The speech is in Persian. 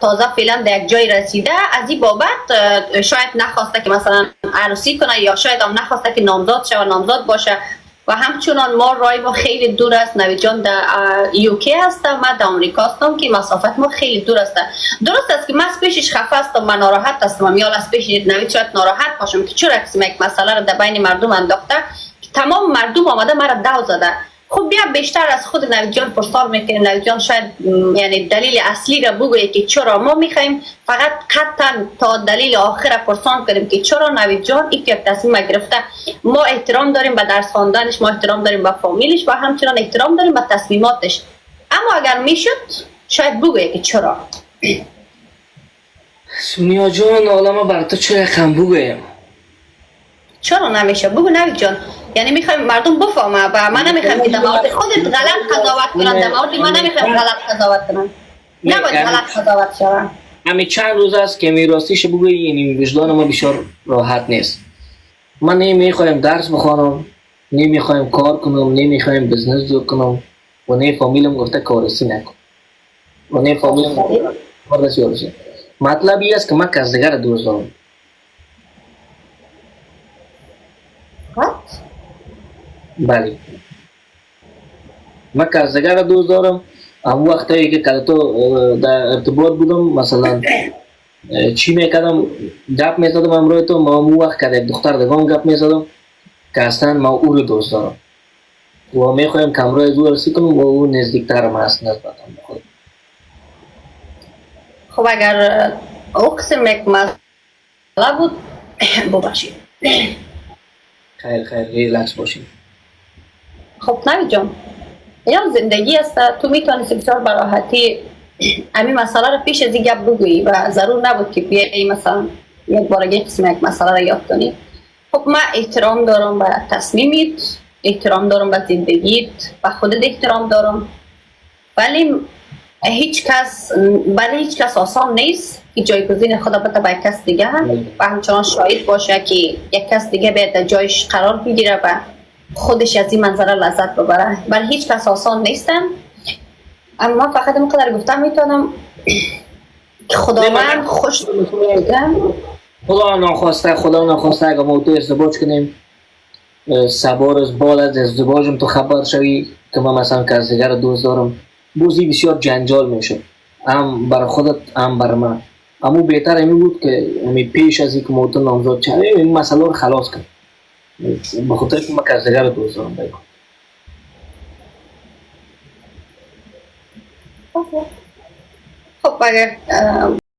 تازه فعلا در یک جای رسیده، از این بابت شاید نخواسته که مثلا عروسی کنه یا شاید هم نخواسته که نامزاد شه و نامزاد باشه. و همچنان ما رای ما خیلی دور است. نوید جان در یوکی هستم، من در آمریکا هستم که مسافت ما خیلی دور است. درست است که من از پیشش خفه هستم، من ناراحت هستم، یا از پیش نوید شاید ناراحت باشم که چرا کسی یک مسئله رو در بین مردم انداخته که تمام مردم آمده مرا دو زده. خب بیا بیشتر از خود نوید جان پرسان میکنیم. نوید جان شاید یعنی دلیل اصلی را بگویه که چرا ما میخوایم فقط قطعا تا دلیل آخر پرسان کنیم که چرا نوید جان این یک تصمیم گرفته. ما احترام داریم به درس خواندنش، ما احترام داریم به فامیلش و همچنان احترام داریم به تصمیماتش، اما اگر میشد شاید بگویه که چرا. سونیا جان حالا ما بر تو چه رقم بگویم؟ چرا نمیشه؟ بگو نوید جان. یعنی میخوایم مردم بفهمه و من نمیخوام که در مورد خودت غلط قضاوت کنن، در مورد من نمیخوام غلط قضاوت کنن. نباید غلط قضاوت شوند. همین چند روز است که میراستیش بگویی، یعنی وجدان ما بسیار راحت نیست. من نمیخوایم درس بخوانم، نمیخوایم کار کنم، نمیخوایم بزنس جور کنم و نه فامیلم گفته کارسی نکن و نه فامیلم کارسی ورزی. مطلب این است که من کس دیگر دوست دارم. بله من کس دیگر دوست دارم. هم وقتی که تو در ارتباط بودم مثلا چی میکردم گپ میزدم امروز تو ما اون وقت که دختر دگان گپ میزدم که اصلا ما او رو دوست دارم و میخوایم کمرای زو رسی کنم و او نزدیکتر ما هست نسبتاً بخود. خب اگر او قسم یک مسئله بود ببخشید. خیر ریلکس باشیم. خب نوید جان یا زندگی است، تو میتونی بسیار براحتی همین مسئله رو پیش از این گپ بگویی و ضرور نبود که بیایی مثلا یک بارگی قسم یک مسئله رو یاد کنی. خب من احترام دارم به تصمیمیت، احترام دارم به زندگیت، به خودت احترام دارم، ولی هیچ کس آسان نیست که جایگزین خدا بده به کس دیگه هم و همچنان شاهد باشه که یک کس دیگه بیاد جایش قرار بگیره و خودش از این منظره لذت ببره. ولی هیچ کس آسان نیستم، اما فقط اینقدر گفتم میتونم که خدا من خوش بگم. خدا ناخواسته اگه ما تو ازدواج کنیم سبار از بعد از ازدواجم تو خبر شوی که من مثلا کس دیگر رو دوست دارم، بوزی بسیار جنجال میشه، هم برای خودت هم برای من. اما بهتر این بود که پیش از اینکه ما تو نامزاد شویم این مسئله رو خلاص کنیم، به خاطر که من کس دیگر رو دوست دارم. بگم خب اگر